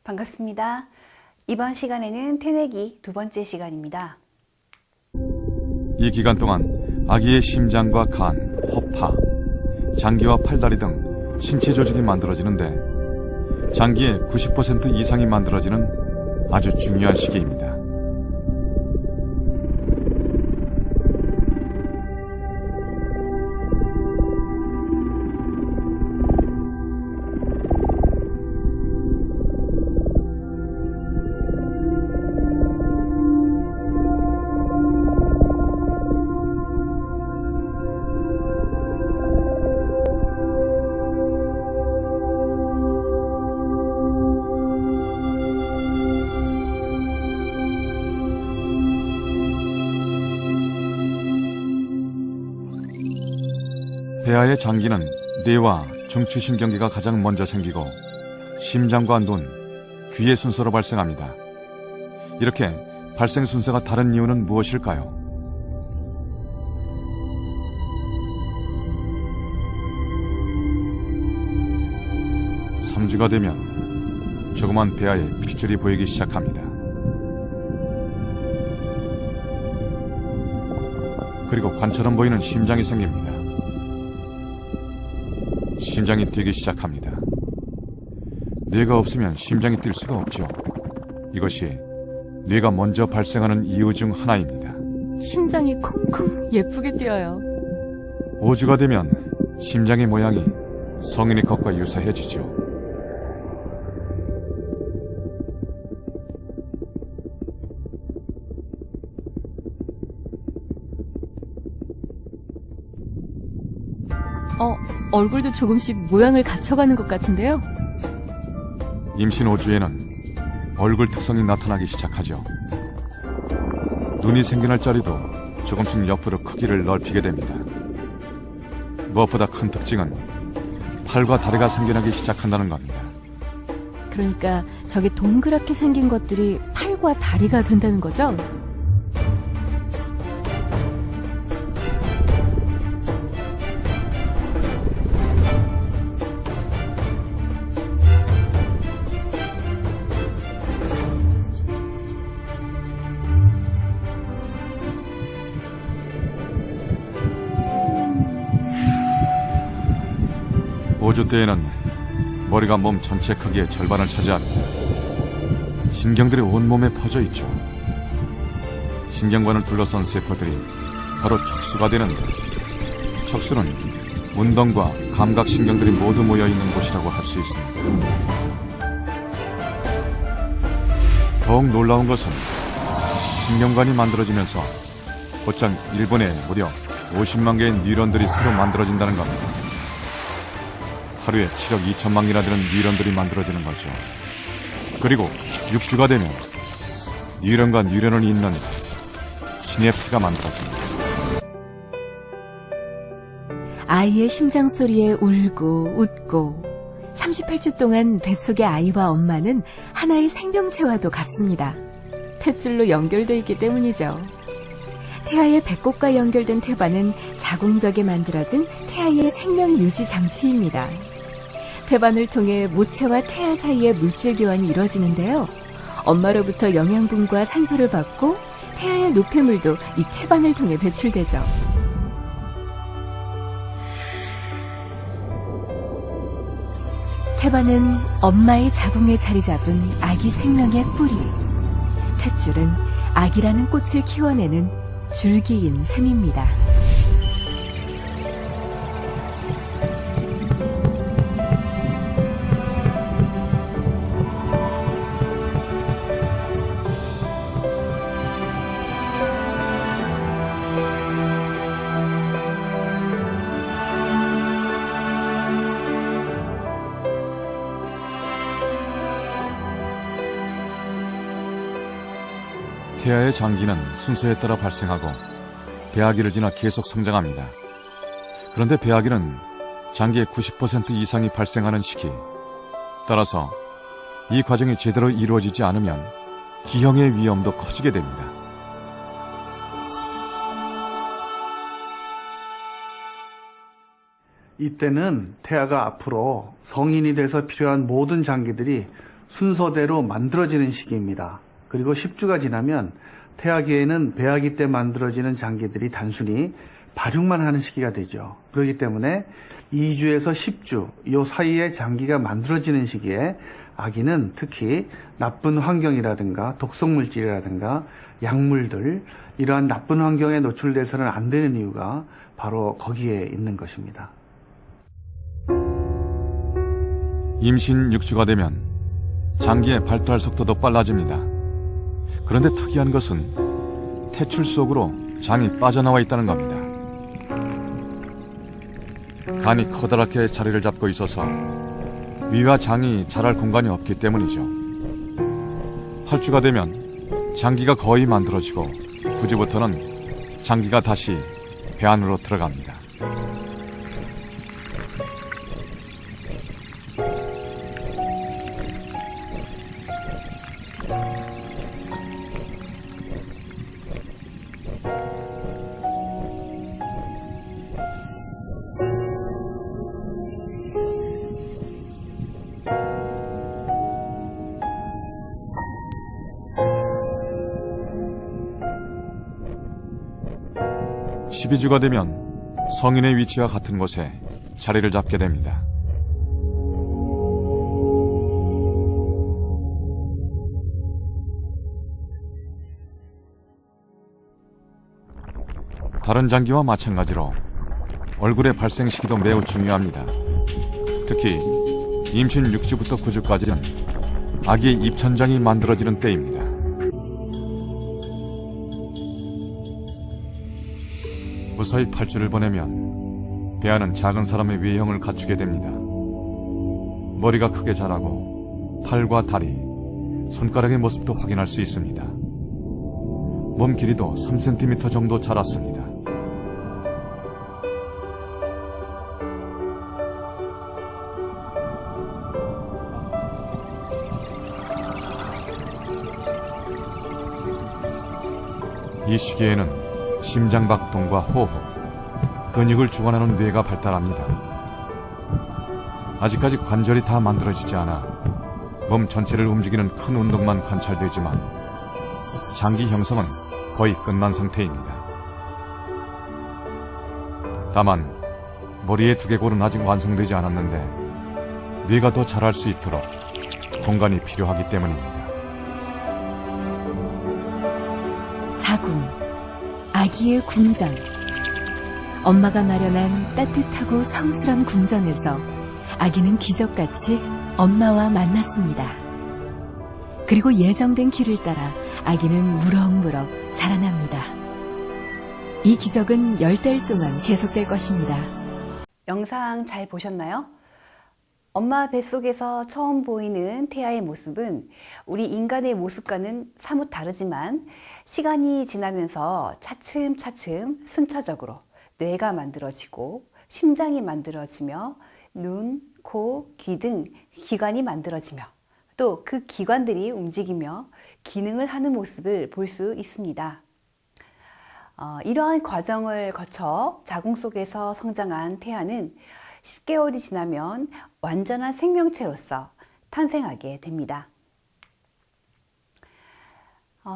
반갑습니다. 이번 시간에는 태내기 두 번째 시간입니다. 이 기간 동안 아기의 심장과 간, 허파, 장기와 팔다리 등 신체 조직이 만들어지는데 장기의 90% 이상이 만들어지는 아주 중요한 시기입니다. 폐하의 장기는 뇌와 중추신경계가 가장 먼저 생기고 심장과 눈, 귀의 순서로 발생합니다. 이렇게 발생 순서가 다른 이유는 무엇일까요? (3주가) 되면 조그만 폐하에 핏줄이 보이기 시작합니다. 그리고 관처럼 보이는 심장이 생깁니다. 심장이 뛰기 시작합니다. 뇌가 없으면 심장이 뛸 수가 없죠. 이것이 뇌가 먼저 발생하는 이유 중 하나입니다. 심장이 콩콩 예쁘게 뛰어요. 5주가 되면 심장의 모양이 성인의 것과 유사해지죠. 얼굴도 조금씩 모양을 갖춰가는 것 같은데요? 임신 5주에는 얼굴 특성이 나타나기 시작하죠. 눈이 생겨날 자리도 조금씩 옆으로 크기를 넓히게 됩니다. 무엇보다 큰 특징은 팔과 다리가 생겨나기 시작한다는 겁니다. 그러니까 저게 동그랗게 생긴 것들이 팔과 다리가 된다는 거죠? 오 5주 때에는 머리가 몸 전체 크기의 절반을 차지합니다. 신경들이 온몸에 퍼져 있죠. 신경관을 둘러싼 세포들이 바로 척수가 되는데, 척수는 운동과 감각신경들이 모두 모여있는 곳이라고 할 수 있습니다. 더욱 놀라운 것은 신경관이 만들어지면서 곧장 1분에 무려 50만 개의 뉴런들이 새로 만들어진다는 겁니다. 하루에 7억 2천만 개나 되는 뉴런들이 만들어지는 거죠. 그리고 6주가 되면 뉴런과 뉴런을 잇는 시냅스가 만들어집니다. 아이의 심장 소리에 울고 웃고 38주 동안 뱃속의 아이와 엄마는 하나의 생명체와도 같습니다. 탯줄로 연결되어 있기 때문이죠. 태아의 배꼽과 연결된 태반은 자궁벽에 만들어진 태아의 생명 유지 장치입니다. 태반을 통해 모체와 태아 사이의 물질 교환이 이루어지는데요. 엄마로부터 영양분과 산소를 받고 태아의 노폐물도 이 태반을 통해 배출되죠. 태반은 엄마의 자궁에 자리 잡은 아기 생명의 뿌리. 탯줄은 아기라는 꽃을 키워내는 줄기인 셈입니다. 태아의 장기는 순서에 따라 발생하고 배아기를 지나 계속 성장합니다. 그런데 배아기는 장기의 90% 이상이 발생하는 시기, 따라서 이 과정이 제대로 이루어지지 않으면 기형의 위험도 커지게 됩니다. 이때는 태아가 앞으로 성인이 돼서 필요한 모든 장기들이 순서대로 만들어지는 시기입니다. 그리고 10주가 지나면 태아기에는 배아기 때 만들어지는 장기들이 단순히 발육만 하는 시기가 되죠. 그렇기 때문에 2주에서 10주 이 사이에 장기가 만들어지는 시기에 아기는 특히 나쁜 환경이라든가 독성물질이라든가 약물들 이러한 나쁜 환경에 노출돼서는 안 되는 이유가 바로 거기에 있는 것입니다. 임신 6주가 되면 장기의 발달 속도도 빨라집니다. 그런데 특이한 것은 태출 속으로 장이 빠져나와 있다는 겁니다. 간이 커다랗게 자리를 잡고 있어서 위와 장이 자랄 공간이 없기 때문이죠. 8주가 되면 장기가 거의 만들어지고 9주부터는 장기가 다시 배 안으로 들어갑니다. 십 12주가 되면 성인의 위치와 같은 곳에 자리를 잡게 됩니다. 다른 장기와 마찬가지로 얼굴의 발생 시기도 매우 중요합니다. 특히 임신 6주부터 9주까지는 아기의 입천장이 만들어지는 때입니다. 무사히 8주를 보내면 배아는 작은 사람의 외형을 갖추게 됩니다. 머리가 크게 자라고 팔과 다리, 손가락의 모습도 확인할 수 있습니다. 몸 길이도 3cm 정도 자랐습니다. 이 시기에는 심장박동과 호흡, 근육을 주관하는 뇌가 발달합니다. 아직까지 관절이 다 만들어지지 않아 몸 전체를 움직이는 큰 운동만 관찰되지만 장기 형성은 거의 끝난 상태입니다. 다만 머리의 두개골은 아직 완성되지 않았는데 뇌가 더 자랄 수 있도록 공간이 필요하기 때문입니다. 자궁, 아기의 궁전. 엄마가 마련한 따뜻하고 성스런 궁전에서 아기는 기적같이 엄마와 만났습니다. 그리고 예정된 길을 따라 아기는 무럭무럭 자라납니다. 이 기적은 10달 동안 계속될 것입니다. 영상 잘 보셨나요? 엄마 뱃속에서 처음 보이는 태아의 모습은 우리 인간의 모습과는 사뭇 다르지만 시간이 지나면서 차츰차츰 순차적으로 뇌가 만들어지고 심장이 만들어지며 눈, 코, 귀 등 기관이 만들어지며 또 그 기관들이 움직이며 기능을 하는 모습을 볼 수 있습니다. 이러한 과정을 거쳐 자궁 속에서 성장한 태아는 10개월이 지나면 완전한 생명체로서 탄생하게 됩니다.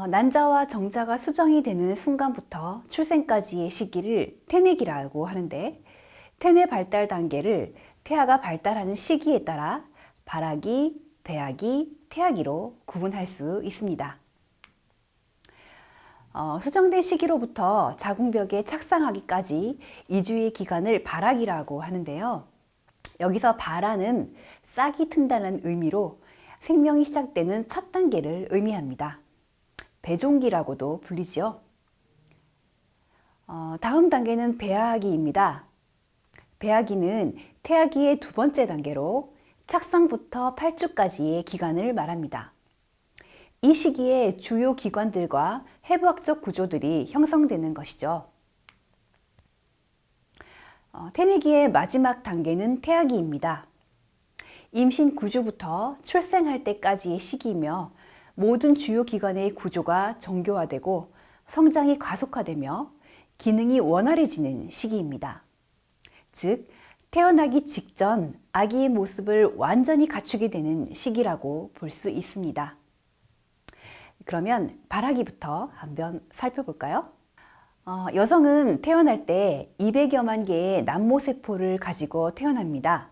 난자와 정자가 수정이 되는 순간부터 출생까지의 시기를 태내기라고 하는데 태내 발달 단계를 태아가 발달하는 시기에 따라 발아기, 배아기, 태아기로 구분할 수 있습니다. 수정된 시기로부터 자궁벽에 착상하기까지 2주의 기간을 발아기라고 하는데요. 여기서 발아는 싹이 튼다는 의미로 생명이 시작되는 첫 단계를 의미합니다. 배종기라고도 불리지요. 다음 단계는 배아기입니다. 배아기는 태아기의 두 번째 단계로 착상부터 8주까지의 기간을 말합니다. 이 시기에 주요 기관들과 해부학적 구조들이 형성되는 것이죠. 태내기의 마지막 단계는 태아기입니다. 임신 9주부터 출생할 때까지의 시기이며 모든 주요 기관의 구조가 정교화되고 성장이 가속화되며 기능이 원활해지는 시기입니다. 즉, 태어나기 직전 아기의 모습을 완전히 갖추게 되는 시기라고 볼 수 있습니다. 그러면 발하기부터 한번 살펴볼까요? 여성은 태어날 때 200여만 개의 남모세포를 가지고 태어납니다.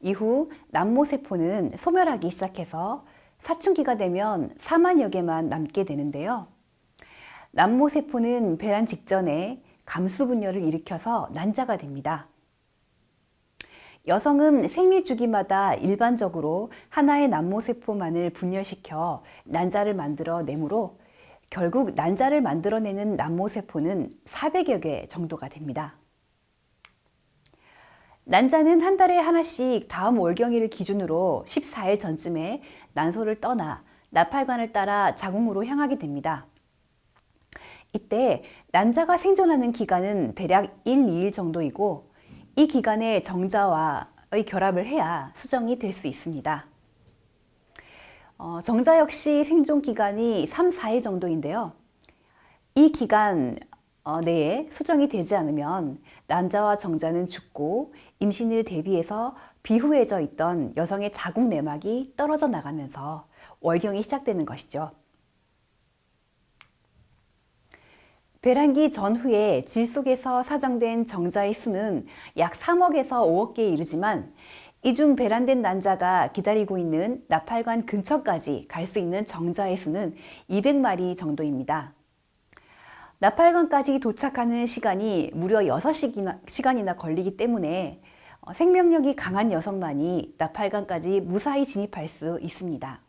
이후 남모세포는 소멸하기 시작해서 사춘기가 되면 4만여 개만 남게 되는데요. 남모세포는 배란 직전에 감수분열을 일으켜서 난자가 됩니다. 여성은 생리주기마다 일반적으로 하나의 남모세포만을 분열시켜 난자를 만들어 내므로 결국 난자를 만들어내는 남모세포는 400여 개 정도가 됩니다. 난자는 한 달에 하나씩 다음 월경일을 기준으로 14일 전쯤에 난소를 떠나 나팔관을 따라 자궁으로 향하게 됩니다. 이때 난자가 생존하는 기간은 대략 1, 2일 정도이고 이 기간에 정자와의 결합을 해야 수정이 될 수 있습니다. 정자 역시 생존 기간이 3, 4일 정도인데요. 이 기간 내에 수정이 되지 않으면 난자와 정자는 죽고 임신을 대비해서 비후해져 있던 여성의 자궁 내막이 떨어져 나가면서 월경이 시작되는 것이죠. 배란기 전후에 질 속에서 사정된 정자의 수는 약 3억에서 5억 개에 이르지만 이 중 배란된 난자가 기다리고 있는 나팔관 근처까지 갈 수 있는 정자의 수는 200마리 정도입니다. 나팔관까지 도착하는 시간이 무려 6시간이나 걸리기 때문에 생명력이 강한 여성만이 나팔관까지 무사히 진입할 수 있습니다.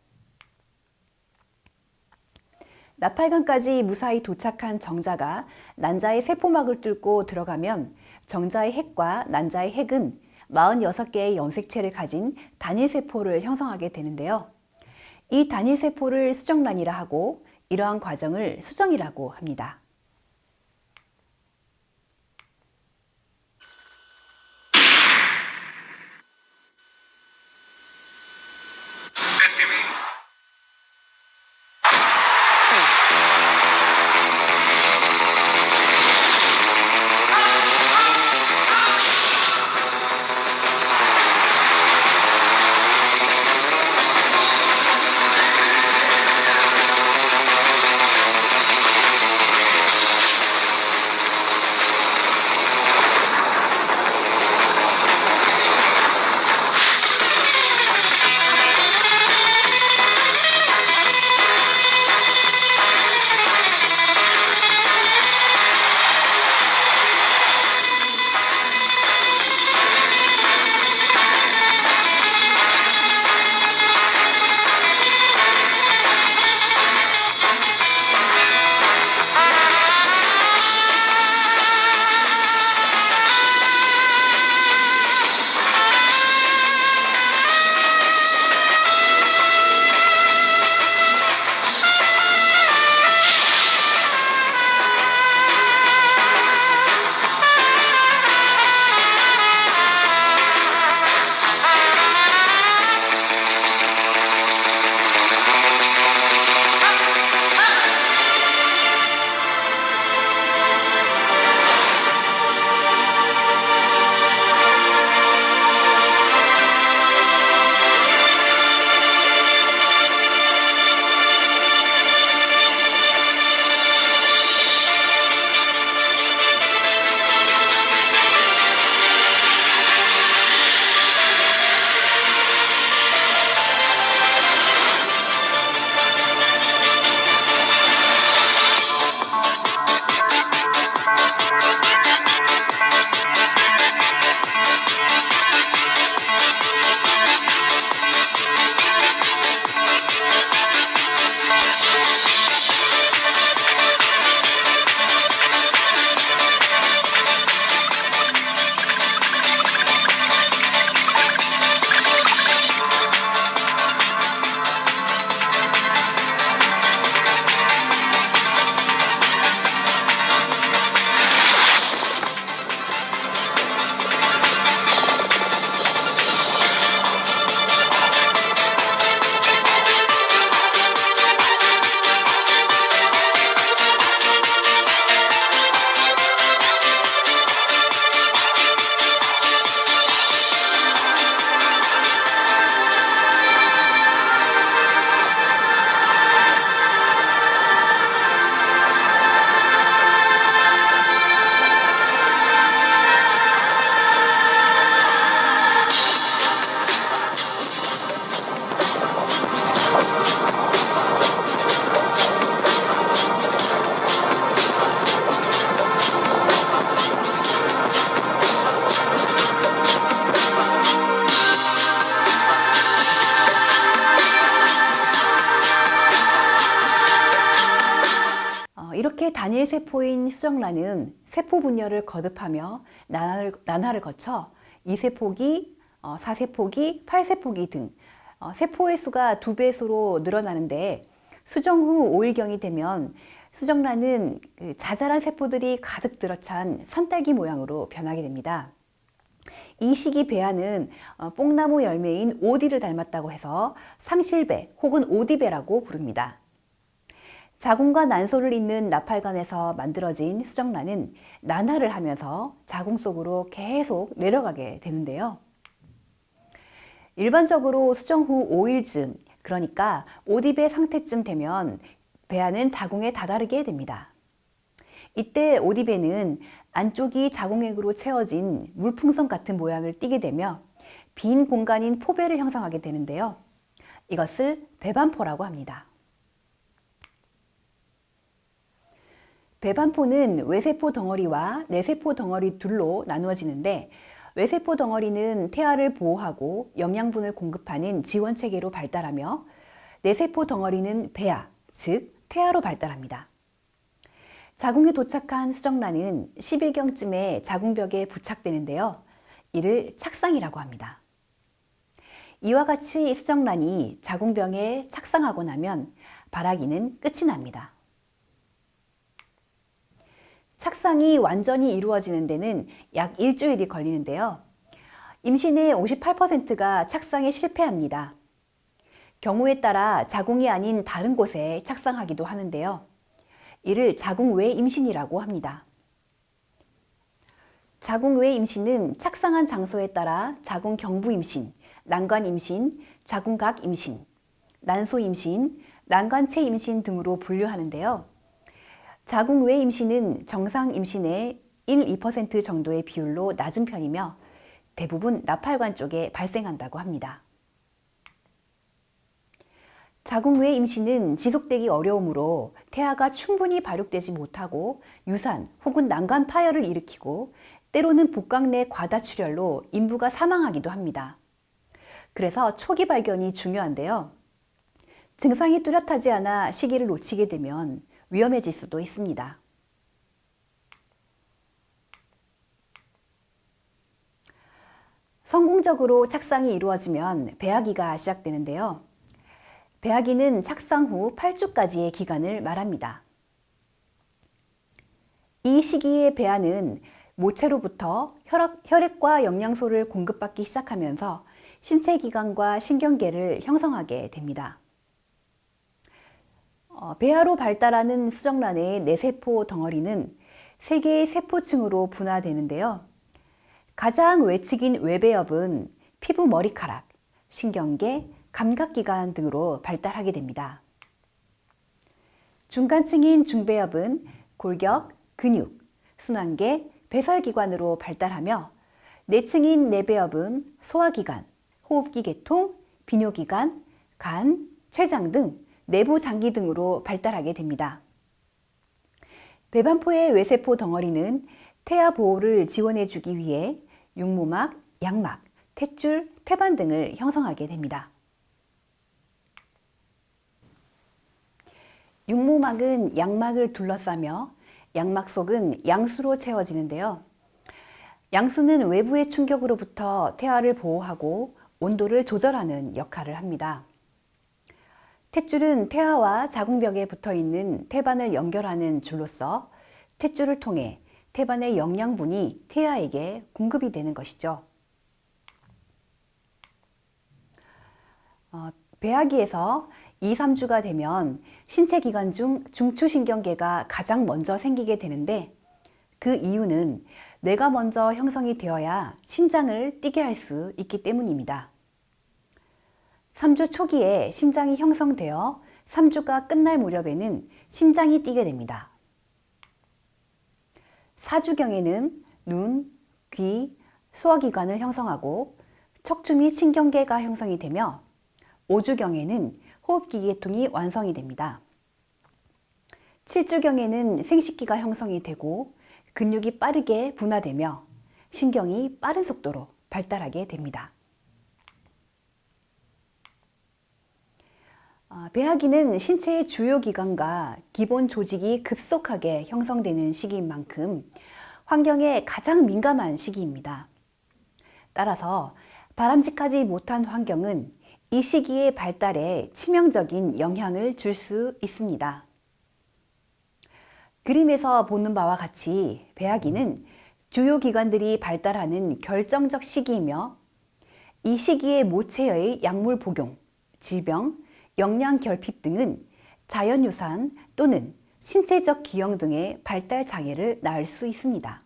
나팔관까지 무사히 도착한 정자가 난자의 세포막을 뚫고 들어가면 정자의 핵과 난자의 핵은 46개의 염색체를 가진 단일세포를 형성하게 되는데요. 이 단일세포를 수정란이라 하고 이러한 과정을 수정이라고 합니다. 이렇게 단일 세포인 수정란은 세포 분열을 거듭하며 난화를 거쳐 2세포기, 4세포기, 8세포기 등 세포의 수가 2배수로 늘어나는데 수정 후 5일경이 되면 수정란은 자잘한 세포들이 가득 들어찬 산딸기 모양으로 변하게 됩니다. 이 시기 배아는 뽕나무 열매인 오디를 닮았다고 해서 상실배 혹은 오디배라고 부릅니다. 자궁과 난소를 잇는 나팔관에서 만들어진 수정란은 난화를 하면서 자궁 속으로 계속 내려가게 되는데요. 일반적으로 수정 후 5일쯤, 그러니까 오디배 상태쯤 되면 배아는 자궁에 다다르게 됩니다. 이때 오디배는 안쪽이 자궁액으로 채워진 물풍선 같은 모양을 띠게 되며 빈 공간인 포배를 형성하게 되는데요. 이것을 배반포라고 합니다. 배반포는 외세포 덩어리와 내세포 덩어리 둘로 나누어지는데 외세포 덩어리는 태아를 보호하고 영양분을 공급하는 지원체계로 발달하며 내세포 덩어리는 배아, 즉 태아로 발달합니다. 자궁에 도착한 수정란은 10일경쯤에 자궁벽에 부착되는데요. 이를 착상이라고 합니다. 이와 같이 수정란이 자궁벽에 착상하고 나면 발아기는 끝이 납니다. 착상이 완전히 이루어지는 데는 약 일주일이 걸리는데요. 임신의 58%가 착상에 실패합니다. 경우에 따라 자궁이 아닌 다른 곳에 착상하기도 하는데요. 이를 자궁 외 임신이라고 합니다. 자궁 외 임신은 착상한 장소에 따라 자궁 경부 임신, 난관 임신, 자궁각 임신, 난소 임신, 난관체 임신 등으로 분류하는데요. 자궁 외 임신은 정상 임신의 1-2% 정도의 비율로 낮은 편이며 대부분 나팔관 쪽에 발생한다고 합니다. 자궁 외 임신은 지속되기 어려우므로 태아가 충분히 발육되지 못하고 유산 혹은 난관 파열을 일으키고 때로는 복강 내 과다출혈로 인부가 사망하기도 합니다. 그래서 초기 발견이 중요한데요. 증상이 뚜렷하지 않아 시기를 놓치게 되면 위험해질 수도 있습니다. 성공적으로 착상이 이루어지면 배아기가 시작되는데요. 배아기는 착상 후 8주까지의 기간을 말합니다. 이 시기의 배아는 모체로부터 혈액과 영양소를 공급받기 시작하면서 신체 기관과 신경계를 형성하게 됩니다. 배아로 발달하는 수정란의 내세포 덩어리는 3개의 세포층으로 분화되는데요. 가장 외측인 외배엽은 피부 머리카락, 신경계, 감각기관 등으로 발달하게 됩니다. 중간층인 중배엽은 골격, 근육, 순환계, 배설기관으로 발달하며 내층인 내배엽은 소화기관, 호흡기 계통, 비뇨기관, 간, 췌장 등 내부 장기 등으로 발달하게 됩니다. 배반포의 외세포 덩어리는 태아 보호를 지원해주기 위해 육모막, 양막, 탯줄, 태반 등을 형성하게 됩니다. 육모막은 양막을 둘러싸며 양막 속은 양수로 채워지는데요. 양수는 외부의 충격으로부터 태아를 보호하고 온도를 조절하는 역할을 합니다. 탯줄은 태아와 자궁벽에 붙어있는 태반을 연결하는 줄로서 탯줄을 통해 태반의 영양분이 태아에게 공급이 되는 것이죠. 배아기에서 2-3주가 되면 신체 기관 중 중추신경계가 가장 먼저 생기게 되는데 그 이유는 뇌가 먼저 형성이 되어야 심장을 뛰게 할 수 있기 때문입니다. 3주 초기에 심장이 형성되어 3주가 끝날 무렵에는 심장이 뛰게 됩니다. 4주경에는 눈, 귀, 소화기관을 형성하고 척추 및 신경계가 형성이 되며 5주경에는 호흡기 계통이 완성이 됩니다. 7주경에는 생식기가 형성이 되고 근육이 빠르게 분화되며 신경이 빠른 속도로 발달하게 됩니다. 배아기는 신체의 주요 기관과 기본 조직이 급속하게 형성되는 시기인 만큼 환경에 가장 민감한 시기입니다. 따라서 바람직하지 못한 환경은 이 시기의 발달에 치명적인 영향을 줄 수 있습니다. 그림에서 보는 바와 같이 배아기는 주요 기관들이 발달하는 결정적 시기이며 이 시기의 모체의 약물 복용, 질병, 영양 결핍 등은 자연유산 또는 신체적 기형 등의 발달 장애를 낳을 수 있습니다.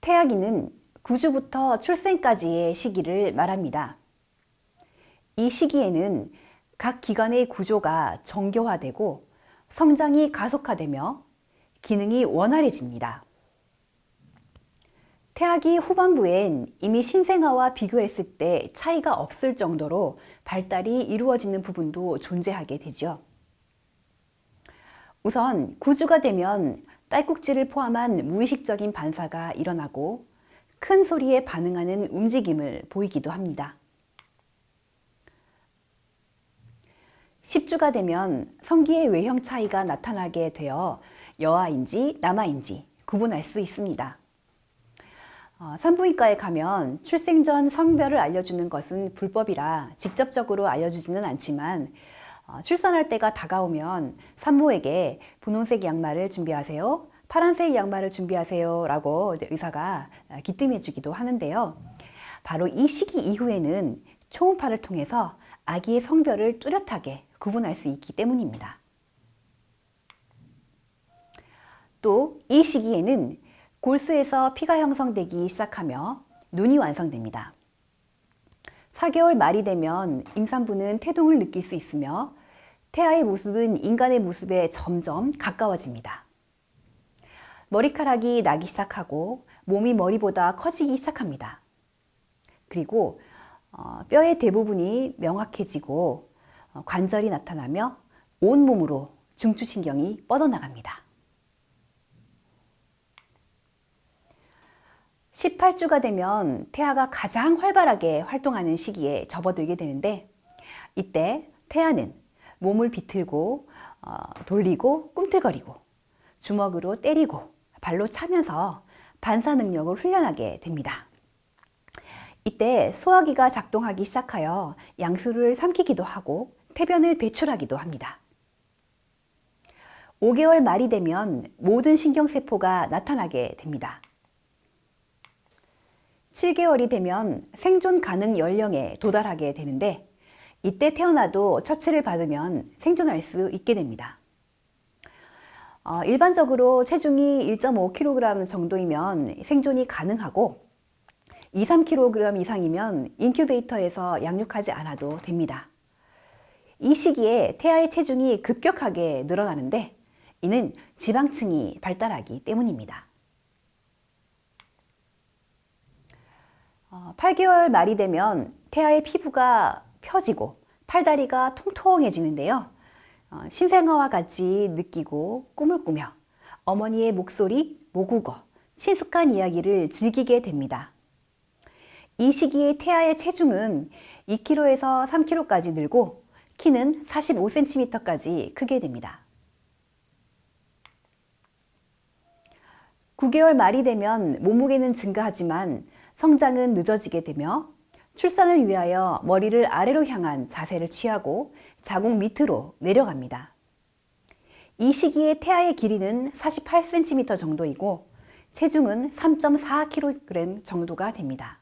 태아기는 구주부터 출생까지의 시기를 말합니다. 이 시기에는 각 기관의 구조가 정교화되고 성장이 가속화되며 기능이 원활해집니다. 태아기 후반부엔 이미 신생아와 비교했을 때 차이가 없을 정도로 발달이 이루어지는 부분도 존재하게 되죠. 우선 구주가 되면 딸꾹질을 포함한 무의식적인 반사가 일어나고 큰 소리에 반응하는 움직임을 보이기도 합니다. 10주가 되면 성기의 외형 차이가 나타나게 되어 여아인지 남아인지 구분할 수 있습니다. 산부인과에 가면 출생 전 성별을 알려주는 것은 불법이라 직접적으로 알려주지는 않지만 출산할 때가 다가오면 산모에게 분홍색 양말을 준비하세요, 파란색 양말을 준비하세요 라고 의사가 기뜸해 주기도 하는데요. 바로 이 시기 이후에는 초음파를 통해서 아기의 성별을 뚜렷하게 구분할 수 있기 때문입니다. 또 이 시기에는 골수에서 피가 형성되기 시작하며 눈이 완성됩니다. 4개월 말이 되면 임산부는 태동을 느낄 수 있으며 태아의 모습은 인간의 모습에 점점 가까워집니다. 머리카락이 나기 시작하고 몸이 머리보다 커지기 시작합니다. 그리고 뼈의 대부분이 명확해지고 관절이 나타나며 온몸으로 중추신경이 뻗어나갑니다. 18주가 되면 태아가 가장 활발하게 활동하는 시기에 접어들게 되는데 이때 태아는 몸을 비틀고 돌리고 꿈틀거리고 주먹으로 때리고 발로 차면서 반사 능력을 훈련하게 됩니다. 이때 소화기가 작동하기 시작하여 양수를 삼키기도 하고 태변을 배출하기도 합니다. 5개월 말이 되면 모든 신경세포가 나타나게 됩니다. 7개월이 되면 생존 가능 연령에 도달하게 되는데 이때 태어나도 처치를 받으면 생존할 수 있게 됩니다. 일반적으로 체중이 1.5kg 정도이면 생존이 가능하고 2, 3kg 이상이면 인큐베이터에서 양육하지 않아도 됩니다. 이 시기에 태아의 체중이 급격하게 늘어나는데 이는 지방층이 발달하기 때문입니다. 8개월 말이 되면 태아의 피부가 펴지고 팔다리가 통통해지는데요. 신생아와 같이 느끼고 꿈을 꾸며 어머니의 목소리, 모국어, 친숙한 이야기를 즐기게 됩니다. 이 시기에 태아의 체중은 2kg에서 3kg까지 늘고 키는 45cm까지 크게 됩니다. 9개월 말이 되면 몸무게는 증가하지만 성장은 늦어지게 되며 출산을 위하여 머리를 아래로 향한 자세를 취하고 자궁 밑으로 내려갑니다. 이 시기에 태아의 길이는 48cm 정도이고 체중은 3.4kg 정도가 됩니다.